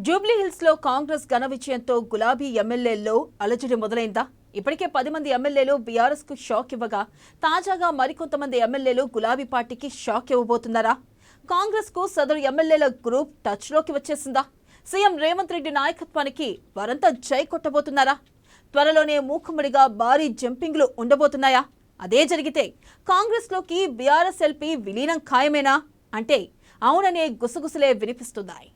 జూబ్లీహిల్స్ లో కాంగ్రెస్ ఘన విజయంతో గులాబీ ఎమ్మెల్యేల్లో అలజడి మొదలైందా? ఇప్పటికే 10 మంది ఎమ్మెల్యేలు బీఆర్ఎస్ కు షాక్ ఇవ్వగా తాజాగా మరికొంతమంది ఎమ్మెల్యేలు గులాబీ పార్టీకి షాక్ ఇవ్వబోతున్నారా? కాంగ్రెస్ కు సదరు ఎమ్మెల్యేల గ్రూప్ టచ్ లోకి వచ్చేసిందా? సీఎం రేవంత్ రెడ్డి నాయకత్వానికి వారంతా జై కొట్టబోతున్నారా? త్వరలోనే మూకుమ్మడిగా భారీ జంపింగ్లు ఉండబోతున్నాయా? అదే జరిగితే కాంగ్రెస్ లోకి బీఆర్ఎస్ ఎల్పీ విలీనం ఖాయమేనా అంటే అవుననే గుసగుసలే వినిపిస్తున్నాయి.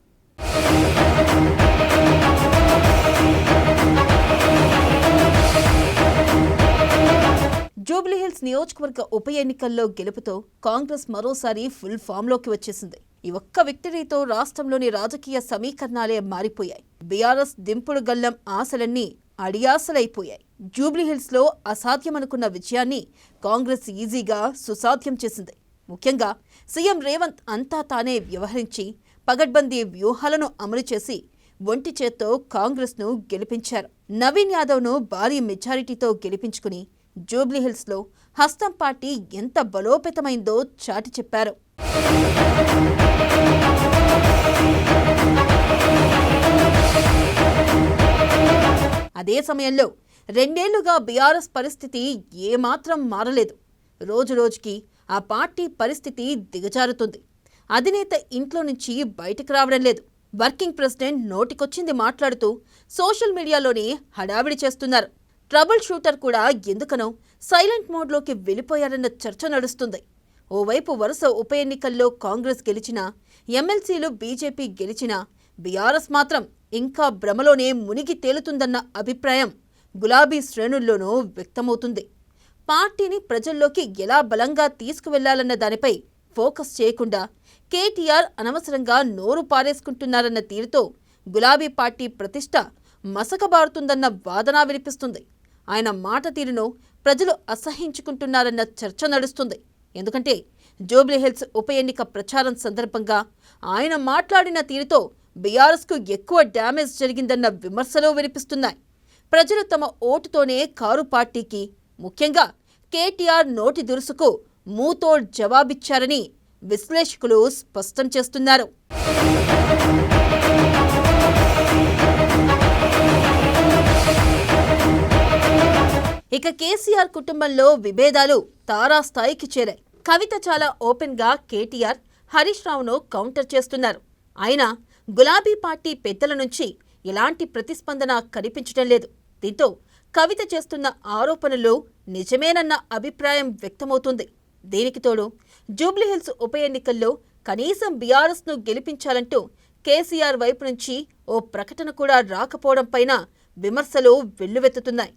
జూబ్లీహిల్స్ నియోజకవర్గ ఉప ఎన్నికల్లో గెలుపుతో కాంగ్రెస్ మరోసారి ఫుల్ ఫామ్లోకి వచ్చేసింది. ఈ ఒక్క విక్టరీతో రాష్ట్రంలోని రాజకీయ సమీకరణాలే మారిపోయాయి. బీఆర్ఎస్ దింపుడు గల్లం ఆశలన్నీ అడియాసలైపోయాయి. జూబ్లీహిల్స్ లో అసాధ్యమనుకున్న విజయాన్ని కాంగ్రెస్ ఈజీగా సుసాధ్యం చేసింది. ముఖ్యంగా సీఎం రేవంత్ అంతా తానే వ్యవహరించి పగడ్బందీ వ్యూహాలను అమలు చేసి ఒంటి చేత్తో కాంగ్రెస్ ను గెలిపించారు. నవీన్ యాదవ్ ను భారీ మెజారిటీతో గెలిపించుకుని జూబ్లీహిల్స్ లో హస్తం పార్టీ ఎంత బలోపేతమైందో చాటి చెప్పారు. అదే సమయంలో 2 ఏళ్లుగా బీఆర్ఎస్ పరిస్థితి ఏమాత్రం మారలేదు. రోజురోజుకి ఆ పార్టీ పరిస్థితి దిగజారుతుంది. అధినేత ఇంట్లో నుంచి బయటకు రావడం లేదు. వర్కింగ్ ప్రెసిడెంట్ నోటికొచ్చింది మాట్లాడుతూ సోషల్ మీడియాలోనే హడావిడి చేస్తున్నారు. ట్రబుల్ షూటర్ కూడా ఎందుకనో సైలెంట్ మోడ్లోకి వెళ్ళిపోయారన్న చర్చ నడుస్తుంది. ఓవైపు వరుస ఉప ఎన్నికల్లో కాంగ్రెస్ గెలిచినా, ఎమ్మెల్సీలు బీజేపీ గెలిచినా బీఆర్ఎస్ మాత్రం ఇంకా భ్రమలోనే మునిగి తేలుతుందన్న అభిప్రాయం గులాబీ శ్రేణుల్లోనూ వ్యక్తమవుతుంది. పార్టీని ప్రజల్లోకి ఎలా బలంగా తీసుకువెళ్లాలన్న దానిపై ఫోకస్ చేయకుండా కేటీఆర్ అనవసరంగా నోరు పారేసుకుంటున్నారన్న తీరుతో గులాబీ పార్టీ ప్రతిష్ట మసకబారుతుందన్న వాదన వినిపిస్తుంది. ఆయన మాట తీరును ప్రజలు అసహ్యించుకుంటున్నారన్న చర్చ నడుస్తుంది. ఎందుకంటే జూబ్లీహిల్స్ ఉప ఎన్నిక ప్రచారం సందర్భంగా ఆయన మాట్లాడిన తీరుతో బీఆర్ఎస్కు ఎక్కువ డ్యామేజ్ జరిగిందన్న విమర్శలు వినిపిస్తున్నాయి. ప్రజలు తమ ఓటుతోనే కారు పార్టీకి, ముఖ్యంగా కేటీఆర్ నోటి దురుసుకు మూతోడ్ జవాబిచ్చారని విశ్లేషకులు స్పష్టం చేస్తున్నారు. ఇక కేసీఆర్ కుటుంబంలో విభేదాలు తారాస్థాయికి చేరాయి. కవిత చాలా ఓపెన్ గా కేటీఆర్, హరీష్ రావును కౌంటర్ చేస్తున్నారు. అయినా గులాబీ పార్టీ పెద్దల నుంచి ఎలాంటి ప్రతిస్పందన కనిపించడం లేదు. దీంతో కవిత చేస్తున్న ఆరోపణలు నిజమేనన్న అభిప్రాయం వ్యక్తమవుతుంది. దీనికి తోడు జూబ్లీహిల్స్ ఉప ఎన్నికల్లో కనీసం బీఆర్ఎస్ ను గెలిపించాలంటూ కేసీఆర్ వైపు నుంచి ఓ ప్రకటన కూడా రాకపోవడంపైన విమర్శలు వెల్లువెత్తుతున్నాయి.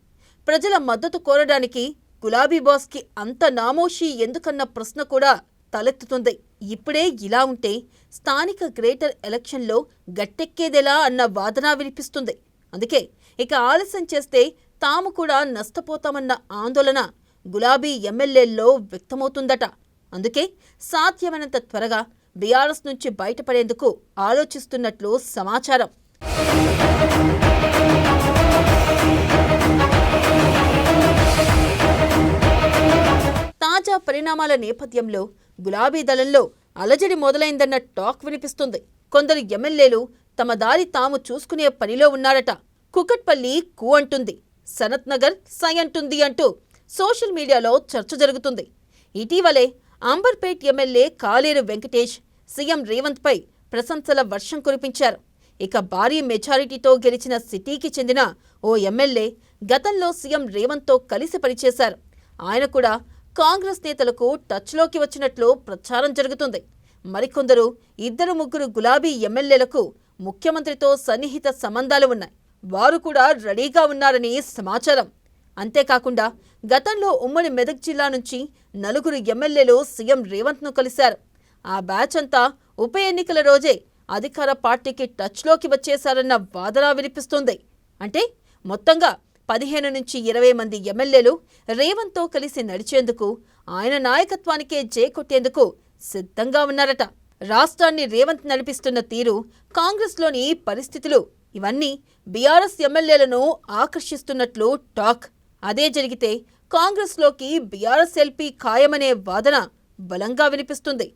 ప్రజల మద్దతు కోరడానికి గులాబీ బాస్ కి అంత నామోషీ ఎందుకన్న ప్రశ్న కూడా తలెత్తుతుంది. ఇప్పుడే ఇలా ఉంటే స్థానిక గ్రేటర్ ఎలక్షన్లో గట్టెక్కేదెలా అన్న వాదన వినిపిస్తుంది. అందుకే ఇక ఆలస్యం చేస్తే తాము కూడా నష్టపోతామన్న ఆందోళన గులాబీ ఎమ్మెల్యేల్లో వ్యక్తమవుతుందట. అందుకే సాధ్యమైనంత త్వరగా బీఆర్ఎస్ నుంచి బయటపడేందుకు ఆలోచిస్తున్నట్లు సమాచారం. తాజా పరిణామాల నేపథ్యంలో గులాబీ దళంలో అలజడి మొదలైందన్న టాక్ వినిపిస్తుంది. కొందరు ఎమ్మెల్యేలు తమ దారి తాము చూసుకునే పనిలో ఉన్నారట. కుకట్పల్లి కు అంటుంది, సనత్ నగర్ సై అంటుంది అంటూ సోషల్ మీడియాలో చర్చ జరుగుతుంది. ఇటీవలే అంబర్పేట్ ఎమ్మెల్యే కాలేరు వెంకటేష్ సీఎం రేవంత్ పై ప్రశంసల వర్షం కురిపించారు. ఇక భారీ మెజారిటీతో గెలిచిన సిటీకి చెందిన ఓ ఎమ్మెల్యే గతంలో సీఎం రేవంత్తో కలిసి పనిచేశారు. ఆయన కూడా కాంగ్రెస్ నేతలకు టచ్లోకి వచ్చినట్లు ప్రచారం జరుగుతుంది. మరికొందరు 2-3 గులాబీ ఎమ్మెల్యేలకు ముఖ్యమంత్రితో సన్నిహిత సంబంధాలు ఉన్నాయి. వారు కూడా రెడీగా ఉన్నారని సమాచారం. అంతేకాకుండా గతంలో ఉమ్మడి మెదక్ జిల్లా నుంచి 4 ఎమ్మెల్యేలు సీఎం రేవంత్ను కలిశారు. ఆ బ్యాచ్ అంతా ఉప ఎన్నికల రోజే అధికార పార్టీకి టచ్లోకి వచ్చేశారన్న వాదన వినిపిస్తుంది. అంటే మొత్తంగా 15-20 మంది ఎమ్మెల్యేలు రేవంత్తో కలిసి నడిచేందుకు, ఆయన నాయకత్వానికే జేకొట్టేందుకు సిద్ధంగా ఉన్నారట. రాష్ట్రాన్ని రేవంత్ నడిపిస్తున్న తీరు, కాంగ్రెస్లోని పరిస్థితులు ఇవన్నీ బీఆర్ఎస్ ఎమ్మెల్యేలను ఆకర్షిస్తున్నట్లు టాక్. అదే జరిగితే కాంగ్రెస్లోకి బీఆర్ఎస్ ఎల్పీ ఖాయమనే వాదన బలంగా వినిపిస్తుంది.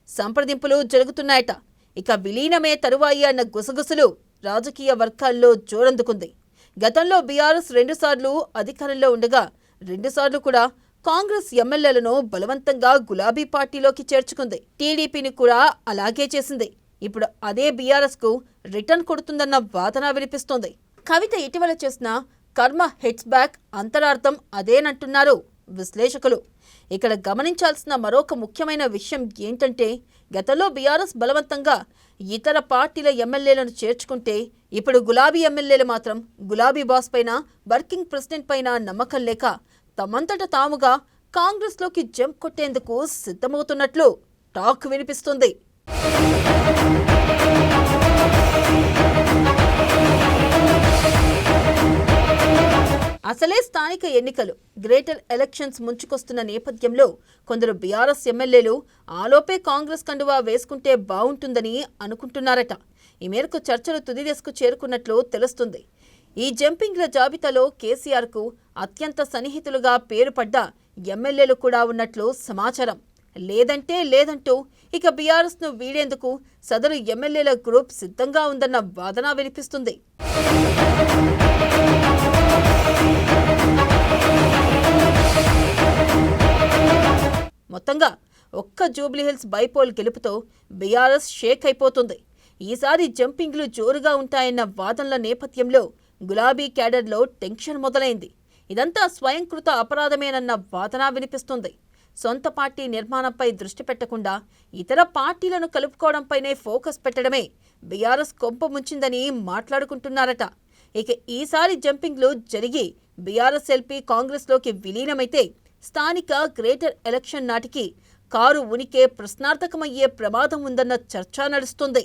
సంప్రదింపులు జరుగుతున్నాయట. ఇక విలీనమే తరువాయి అన్న గుసగుసలు రాజకీయ వర్గాల్లో జోరందుకుంది. గతంలో బీఆర్ఎస్ 2 సార్లు అధికారంలో ఉండగా 2 సార్లు కూడా కాంగ్రెస్ ఎమ్మెల్యేలను బలవంతంగా గులాబీ పార్టీలోకి చేర్చుకుంది. టీడీపీని కూడా అలాగే చేసింది. ఇప్పుడు అదే బీఆర్ఎస్కు రిటర్న్ కొడుతుందన్న వాదన వినిపిస్తోంది. కవిత ఇటీవల చేసిన కర్మ హిట్స్ బ్యాక్ అంతరార్థం అదేనంటున్నారు విశ్లేషకులు. ఇక్కడ గమనించాల్సిన మరొక ముఖ్యమైన విషయం ఏంటంటే, గతంలో బీఆర్ఎస్ బలవంతంగా ఇతర పార్టీల ఎమ్మెల్యేలను చేర్చుకుంటే ఇప్పుడు గులాబీ ఎమ్మెల్యేలు మాత్రం గులాబీ బాస్ పైన, వర్కింగ్ ప్రెసిడెంట్ పైన నమ్మకం లేక తమంతట తాముగా కాంగ్రెస్లోకి జంప్ కొట్టేందుకు సిద్ధమవుతున్నట్లు టాక్ వినిపిస్తుంది. అసలే స్థానిక ఎన్నికలు, గ్రేటర్ ఎలక్షన్స్ ముంచుకొస్తున్న నేపథ్యంలో కొందరు బీఆర్ఎస్ ఎమ్మెల్యేలు ఆలోపే కాంగ్రెస్ కండువా వేసుకుంటే బావుంటుందని అనుకుంటున్నారట. ఈ మేరకు చర్చలు తుది దశకు చేరుకున్నట్లు తెలుస్తుంది. ఈ జంపింగ్ల జాబితాలో కేసీఆర్కు అత్యంత సన్నిహితులుగా పేరుపడ్డ ఎమ్మెల్యేలు కూడా ఉన్నట్లు సమాచారం. లేదంటే లేదంటూ ఇక బీఆర్ఎస్ను వీడేందుకు సదరు ఎమ్మెల్యేల గ్రూప్ సిద్ధంగా ఉందన్న వాదన వినిపిస్తుంది. మొత్తంగా ఒక్క జూబ్లీహిల్స్ బైపోల్ గెలుపుతో బీఆర్ఎస్ షేక్ అయిపోతుంది. ఈసారి జంపింగ్లు జోరుగా ఉంటాయన్న వాదనల నేపథ్యంలో గులాబీ క్యాడర్లో టెన్షన్ మొదలైంది. ఇదంతా స్వయంకృత అపరాధమేనన్న వాదన వినిపిస్తుంది. సొంత పార్టీ నిర్మాణంపై దృష్టి పెట్టకుండా ఇతర పార్టీలను కలుపుకోవడంపైనే ఫోకస్ పెట్టడమే బీఆర్ఎస్ కొంప ముంచిందని మాట్లాడుకుంటున్నారట. ఇక ఈసారి జంపింగ్లు జరిగి బీఆర్ఎస్ ఎల్పీ కాంగ్రెస్లోకి విలీనమైతే స్థానిక గ్రేటర్ ఎలక్షన్ నాటికి కారు ఉనికే ప్రశ్నార్థకమయ్యే ప్రమాదం ఉందన్న చర్చ నడుస్తుంది.